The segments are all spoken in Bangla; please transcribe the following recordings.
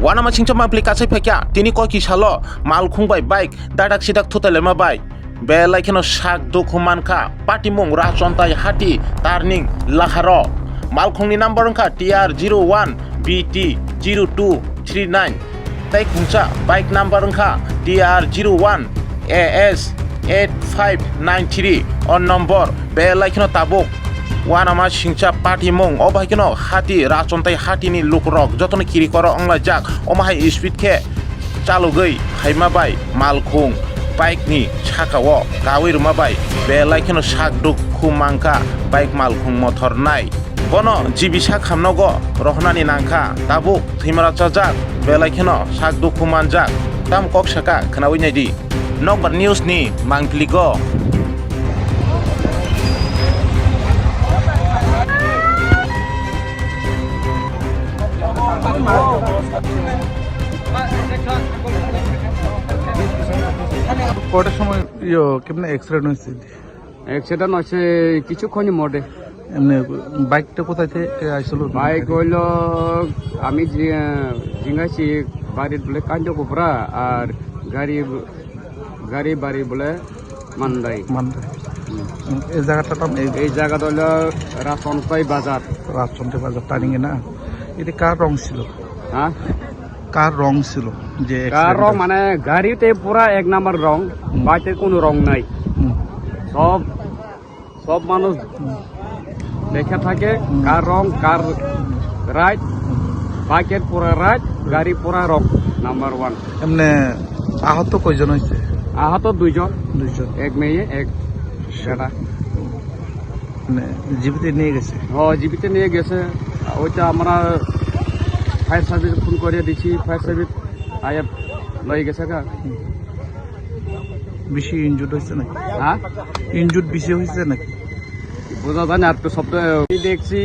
Wana machincha aplikasi pekya tini ko kisalo mal khungbai bike dadak sidak thotele ma bike belai kheno sak dokuman kha patimung rajontai hati turning laharo mal khungni number kha TR01 BT 0239 tai khungcha bike number kha TR01 AS 8593 on number belai kheno tabuk Wana ma singcha patimung obai keno hati rajontai hati ni lukrok jotoni kiri koro ongla jak omahai speed khe chalugei haima bai malkhung bike ni sakao kawir ma bai belai keno sakduk khumangka bike malkhung motor nai bono jibisa khamnogo rohnani nangkha tabuk thimara chajak belai keno sakduk khumanjak tam kok saka khnawi naidi nokbar news ni mangpligo কটার সময় কেমন অ্যাক্সিডেন্ট হয়েছে? অ্যাক্সিডেন্ট হয়েছে কিছুক্ষণই মোড়ে। এমনি বাইকটা কোথায় থেকে আসছিল? বাইক হইল আমি জিঙ্গাইছি বাড়ির বলে কাঞ্জকুপরা আর গাড়ি বাড়ি বলে মান্দাই। এই জায়গাটার নাম এই জায়গাটা হইল রাজনতাই বাজার। রাজচন্দ্র বাজার টার্নিং এ না? এটা কার রং ছিল? হ্যাঁ কার রং ছিল? যে কার রং মানে গাড়িতে পুরা এক নাম্বার রং, বাইকের কোনো রং নাই। সব মানুষ দেখে থাকে কার রং কার রাইট, বাইকের পুরা রাইট, গাড়ি পুরা রং নাম্বার ওয়ান। এমনি আহত কয়জন হয়েছে? আহত দুইজন, এক মেয়ে এক ছেলে। জীবিত নিয়ে গেছে? জীবিত নিয়ে গেছে। ওইটা আমরা ফায়ার সার্ভিস ফোন করে দিচ্ছি, ফায়ার সার্ভিস আয়া লয়ে গেছে। বেশি ইনজুর্ড হয়েছে নাকি? হ্যাঁ ইনজুর্ড বেশি হয়েছে নাকি বোঝা যায় না। আর তো শব্দ দেখছি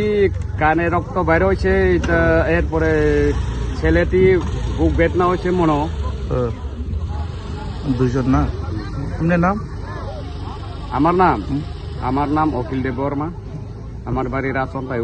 কানে রক্ত বাইরে হয়েছে। এরপরে ছেলেটি বুক বেদনা হয়েছে মনে। দুজন না? আপনার নাম? আমার নাম অখিল দেব বর্মা। আমার বাড়ি রাজনতাই।